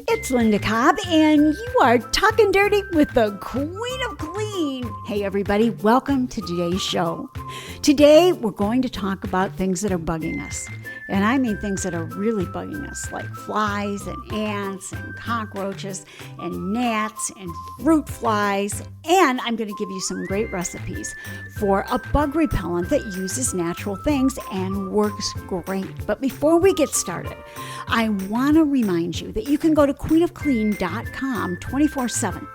It's Linda Cobb, and you are talking dirty with the Queen of Clean. Hey, everybody, welcome to today's show. Today, we're going to talk about things that are bugging us. And I mean things that are really bugging us, like flies and ants and cockroaches and gnats and fruit flies. And I'm going to give you some great recipes for a bug repellent that uses natural things and works great. But before we get started, I want to remind you that you can go to queenofclean.com 24/7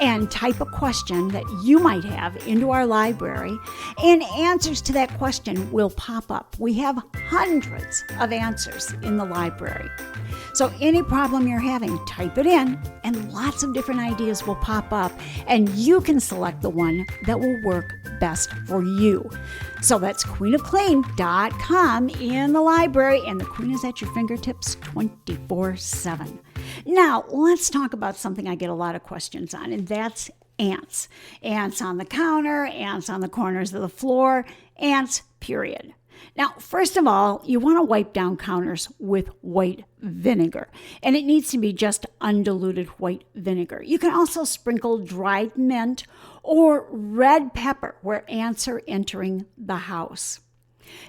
and type a question that you might have into our library, and answers to that question will pop up. We have hundreds of answers in the library. So any problem you're having, type it in, and lots of different ideas will pop up, and you can select the one that will work best for you. So that's queenofclean.com in the library, and the Queen is at your fingertips 24/7. Now, let's talk about something I get a lot of questions on, and that's ants. Ants on the counter, ants on the corners of the floor, ants, period. Now, first of all, you want to wipe down counters with white vinegar, and it needs to be just undiluted white vinegar. You can also sprinkle dried mint or red pepper where ants are entering the house.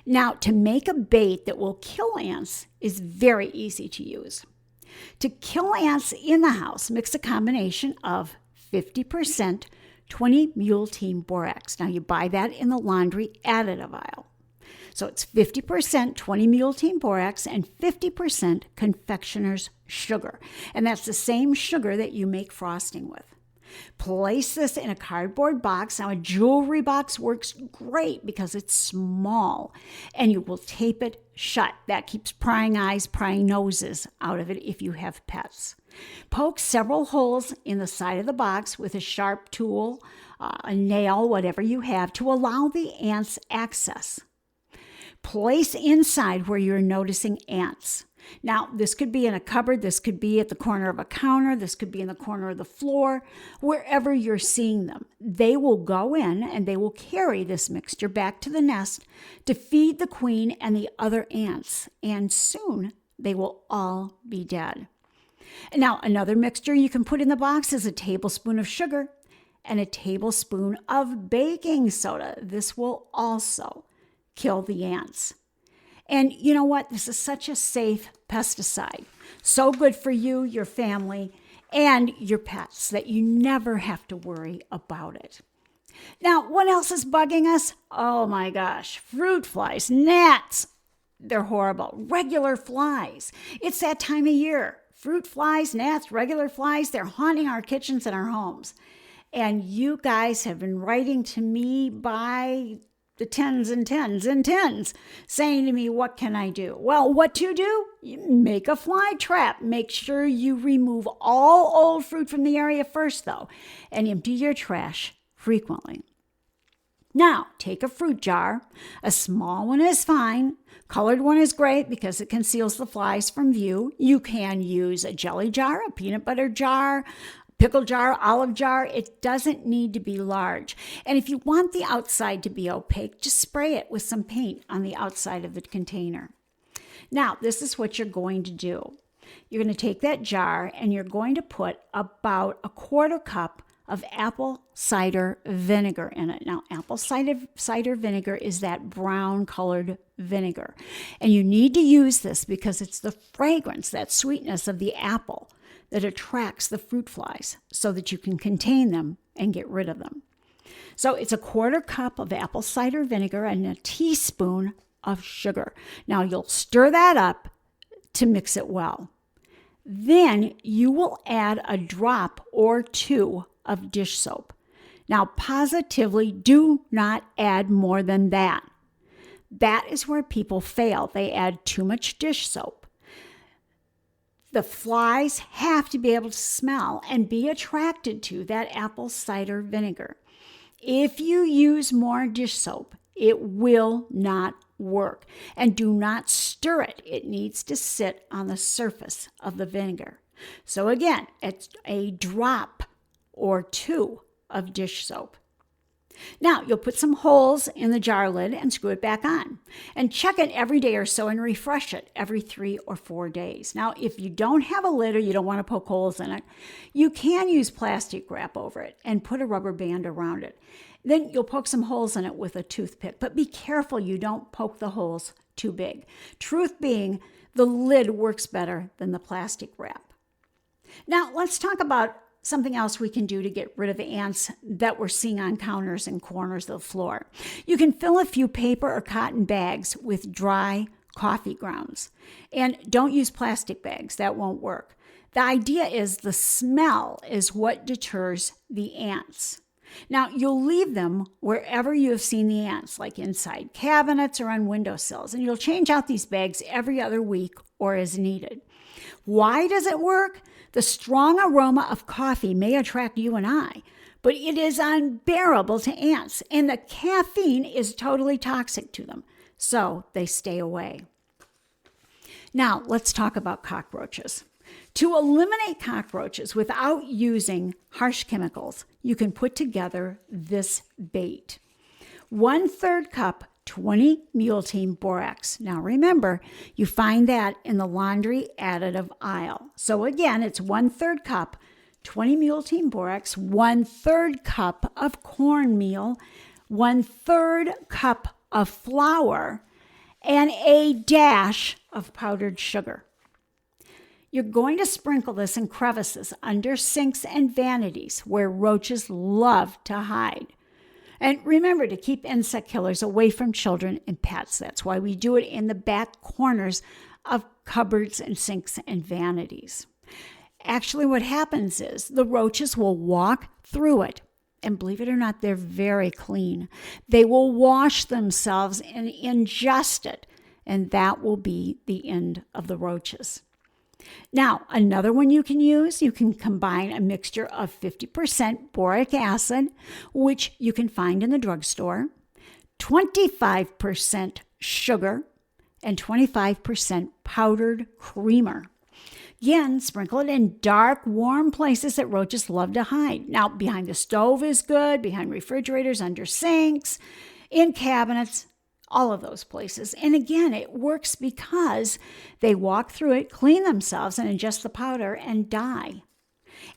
Now, to make a bait that will kill ants is very easy to use. To kill ants in the house, mix a combination of 50% 20-mule team borax. Now, you buy that in the laundry additive aisle. So it's 50% 20-mule team borax and 50% confectioner's sugar. And that's the same sugar that you make frosting with. Place this in a cardboard box. Now, a jewelry box works great because it's small, and you will tape it shut. That keeps prying eyes, prying noses out of it if you have pets. Poke several holes in the side of the box with a sharp tool, a nail, whatever you have, to allow the ants access. Place inside where you're noticing ants. Now, this could be in a cupboard, this could be at the corner of a counter, this could be in the corner of the floor, wherever you're seeing them. They will go in and they will carry this mixture back to the nest to feed the queen and the other ants, and soon they will all be dead. Now, another mixture you can put in the box is a tablespoon of sugar and a tablespoon of baking soda. This will also kill the ants. And you know what? This is such a safe pesticide. So good for you, your family, and your pets that you never have to worry about it. Now, what else is bugging us? Oh my gosh, fruit flies, gnats. They're horrible. Regular flies. It's that time of year. Fruit flies, gnats, regular flies, they're haunting our kitchens and our homes. And you guys have been writing to me by the tens and tens and tens, saying to me, what can I do? Well, what to do? You make a fly trap. Make sure you remove all old fruit from the area first, though, and empty your trash frequently. Now, take a fruit jar. A small one is fine. Colored one is great because it conceals the flies from view. You can use a jelly jar, a peanut butter jar, pickle jar, olive jar. It doesn't need to be large. And if you want the outside to be opaque, just spray it with some paint on the outside of the container. Now, this is what you're going to do. You're going to take that jar and you're going to put about a quarter cup of apple cider vinegar in it. Now, apple cider vinegar is that brown colored vinegar. And you need to use this because it's the fragrance, that sweetness of the apple that attracts the fruit flies so that you can contain them and get rid of them. So it's a quarter cup of apple cider vinegar and a teaspoon of sugar. Now you'll stir that up to mix it well. Then you will add a drop or two of dish soap. Now positively do not add more than that. That is where people fail. They add too much dish soap. The flies have to be able to smell and be attracted to that apple cider vinegar. If you use more dish soap, it will not work. And do not stir it. It needs to sit on the surface of the vinegar. So again, it's a drop or two of dish soap. Now, you'll put some holes in the jar lid and screw it back on. And check it every day or so and refresh it every 3 or 4 days. Now, if you don't have a lid or you don't want to poke holes in it, you can use plastic wrap over it and put a rubber band around it. Then you'll poke some holes in it with a toothpick, but be careful you don't poke the holes too big. Truth being, the lid works better than the plastic wrap. Now, let's talk about something else we can do to get rid of ants that we're seeing on counters and corners of the floor. You can fill a few paper or cotton bags with dry coffee grounds. And don't use plastic bags, that won't work. The idea is the smell is what deters the ants. Now, you'll leave them wherever you have seen the ants, like inside cabinets or on windowsills, and you'll change out these bags every other week or as needed. Why does it work? The strong aroma of coffee may attract you and I, but it is unbearable to ants, and the caffeine is totally toxic to them, so they stay away. Now, let's talk about cockroaches. To eliminate cockroaches without using harsh chemicals, you can put together this bait. 1/3 cup 20 Mule Team Borax. Now remember, you find that in the laundry additive aisle. So again, it's 1/3 cup 20 Mule Team Borax, 1/3 cup of cornmeal, 1/3 cup of flour, and a dash of powdered sugar. You're going to sprinkle this in crevices under sinks and vanities where roaches love to hide. And remember to keep insect killers away from children and pets. That's why we do it in the back corners of cupboards and sinks and vanities. Actually, what happens is the roaches will walk through it. And believe it or not, they're very clean. They will wash themselves and ingest it. And that will be the end of the roaches. Now, another one you can use, you can combine a mixture of 50% boric acid, which you can find in the drugstore, 25% sugar, and 25% powdered creamer. Again, sprinkle it in dark, warm places that roaches love to hide. Now, behind the stove is good, behind refrigerators, under sinks, in cabinets, all of those places. And again, it works because they walk through it, clean themselves, and ingest the powder and die.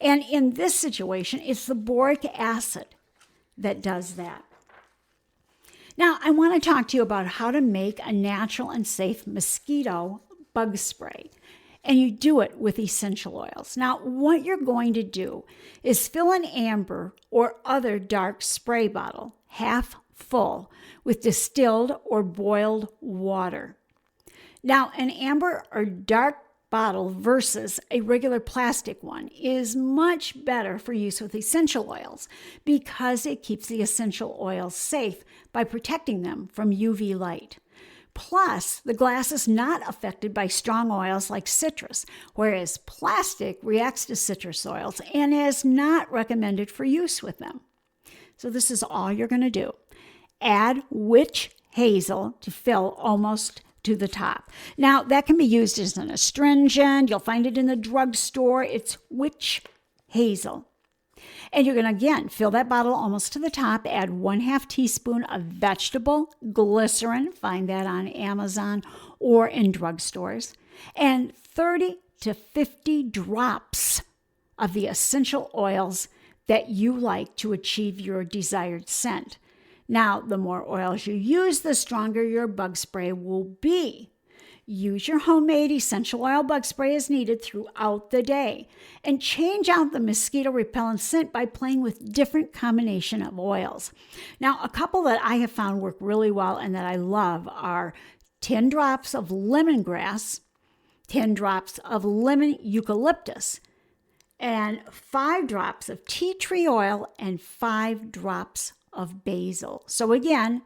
And in this situation, it's the boric acid that does that. Now, I want to talk to you about how to make a natural and safe mosquito bug spray. And you do it with essential oils. Now, what you're going to do is fill an amber or other dark spray bottle, half full, with distilled or boiled water. Now, an amber or dark bottle versus a regular plastic one is much better for use with essential oils because it keeps the essential oils safe by protecting them from UV light. Plus, the glass is not affected by strong oils like citrus, whereas plastic reacts to citrus oils and is not recommended for use with them. So this is all you're going to do. Add witch hazel to fill almost to the top. Now, that can be used as an astringent. You'll find it in the drugstore. It's witch hazel. And you're going to, again, fill that bottle almost to the top. Add 1/2 teaspoon of vegetable glycerin. Find that on Amazon or in drugstores. And 30 to 50 drops of the essential oils that you like to achieve your desired scent. Now, the more oils you use, the stronger your bug spray will be. Use your homemade essential oil bug spray as needed throughout the day. And change out the mosquito repellent scent by playing with different combination of oils. Now, a couple that I have found work really well and that I love are 10 drops of lemongrass, 10 drops of lemon eucalyptus, and 5 drops of tea tree oil and 5 drops of basil. So again,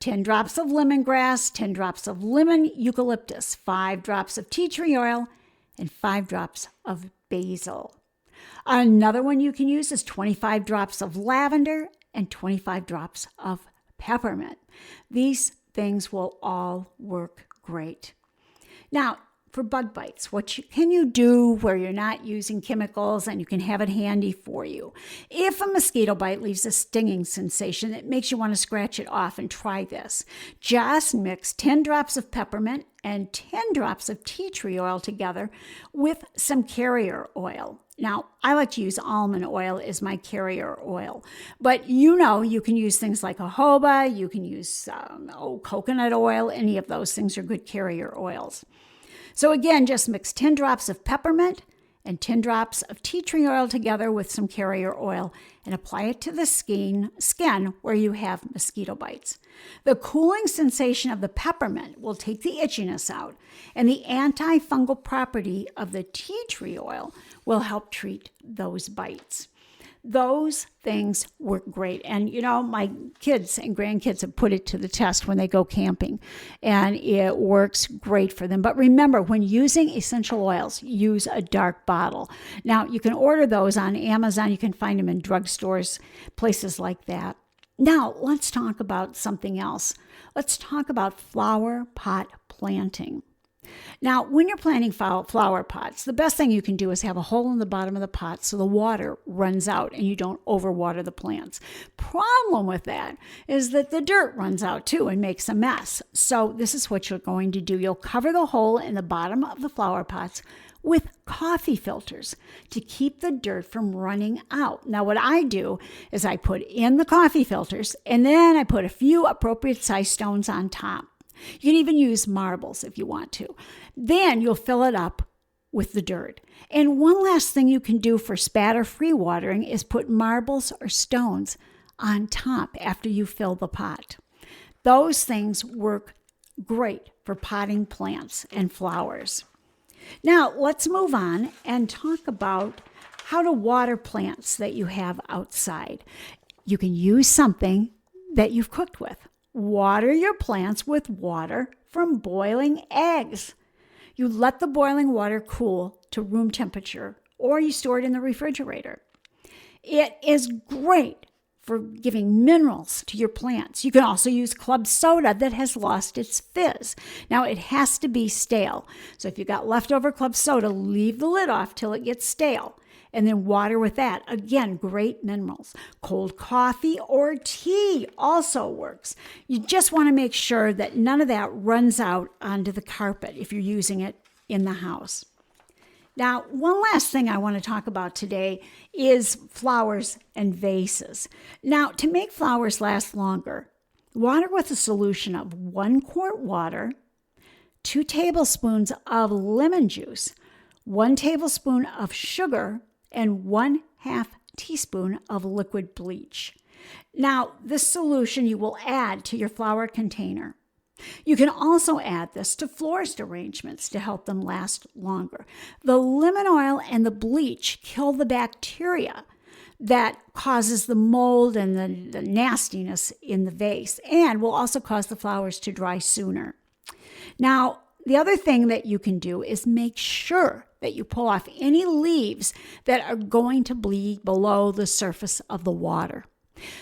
10 drops of lemongrass, 10 drops of lemon eucalyptus, 5 drops of tea tree oil, and 5 drops of basil. Another one you can use is 25 drops of lavender and 25 drops of peppermint. These things will all work great. Now, for bug bites. Can you do where you're not using chemicals and you can have it handy for you? If a mosquito bite leaves a stinging sensation, it makes you want to scratch it off, and try this. Just mix 10 drops of peppermint and 10 drops of tea tree oil together with some carrier oil. Now, I like to use almond oil as my carrier oil, but you can use things like jojoba, you can use coconut oil, any of those things are good carrier oils. So again, just mix 10 drops of peppermint and 10 drops of tea tree oil together with some carrier oil and apply it to the skin where you have mosquito bites. The cooling sensation of the peppermint will take the itchiness out, and the antifungal property of the tea tree oil will help treat those bites. Those things work great. And, my kids and grandkids have put it to the test when they go camping, and it works great for them. But remember, when using essential oils, use a dark bottle. Now, you can order those on Amazon. You can find them in drugstores, places like that. Now, let's talk about something else. Let's talk about flower pot planting. Now, when you're planting flower pots, the best thing you can do is have a hole in the bottom of the pot so the water runs out and you don't overwater the plants. Problem with that is that the dirt runs out too and makes a mess. So this is what you're going to do. You'll cover the hole in the bottom of the flower pots with coffee filters to keep the dirt from running out. Now, what I do is I put in the coffee filters and then I put a few appropriate size stones on top. You can even use marbles if you want to. Then you'll fill it up with the dirt. And one last thing you can do for spatter-free watering is put marbles or stones on top after you fill the pot. Those things work great for potting plants and flowers. Now, let's move on and talk about how to water plants that you have outside. You can use something that you've cooked with. Water your plants with water from boiling eggs. You let the boiling water cool to room temperature, or you store it in the refrigerator. It is great for giving minerals to your plants. You can also use club soda that has lost its fizz. Now, it has to be stale. So if you've got leftover club soda, leave the lid off till it gets stale. And then water with that. Again, great minerals. Cold coffee or tea also works. You just want to make sure that none of that runs out onto the carpet if you're using it in the house. Now, one last thing I want to talk about today is flowers and vases. Now, to make flowers last longer, water with a solution of 1 quart water, 2 tablespoons of lemon juice, 1 tablespoon of sugar, and 1/2 teaspoon of liquid bleach. Now, this solution you will add to your flower container. You can also add this to florist arrangements to help them last longer. The lemon oil and the bleach kill the bacteria that causes the mold and the nastiness in the vase, and will also cause the flowers to dry sooner. Now, the other thing that you can do is make sure that you pull off any leaves that are going to be below the surface of the water.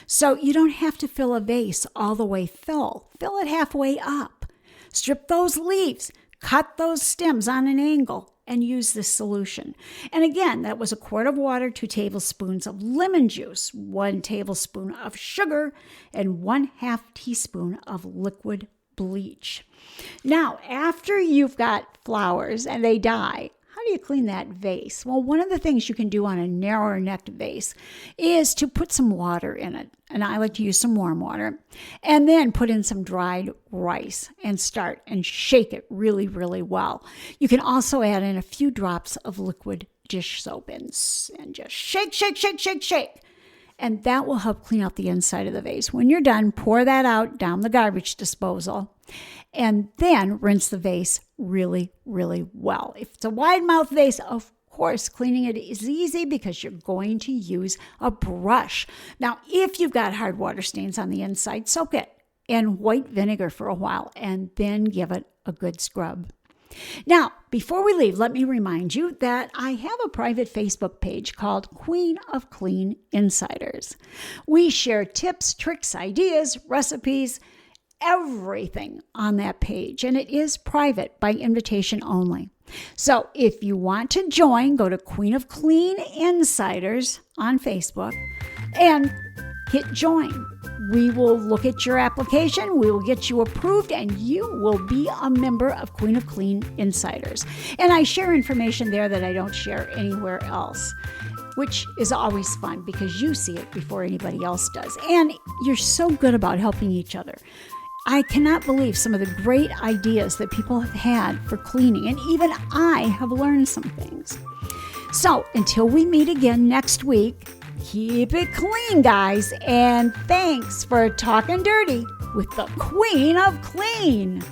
So you don't have to fill a vase all the way full. Fill it halfway up. Strip those leaves, cut those stems on an angle, and use this solution. And again, that was 1 quart of water, 2 tablespoons of lemon juice, 1 tablespoon of sugar, and 1/2 teaspoon of liquid bleach. Now, after you've got flowers and they die, how do you clean that vase? Well, one of the things you can do on a narrower necked vase is to put some water in it. And I like to use some warm water. And then put in some dried rice and start and shake it really, really well. You can also add in a few drops of liquid dish soap and just shake, shake, shake, shake, shake. And that will help clean out the inside of the vase. When you're done, pour that out down the garbage disposal. And then rinse the vase really, really well. If it's a wide mouth vase, of course, cleaning it is easy because you're going to use a brush. Now, if you've got hard water stains on the inside, soak it in white vinegar for a while and then give it a good scrub. Now, before we leave, let me remind you that I have a private Facebook page called Queen of Clean Insiders. We share tips, tricks, ideas, recipes, everything on that page, and it is private by invitation only. So if you want to join, go to Queen of Clean Insiders on Facebook and hit join. We will look at your application, we will get you approved, and you will be a member of Queen of Clean Insiders. And I share information there that I don't share anywhere else, which is always fun because you see it before anybody else does. And you're so good about helping each other. I cannot believe some of the great ideas that people have had for cleaning, and even I have learned some things. So until we meet again next week, keep it clean, guys, and thanks for talking dirty with the Queen of Clean.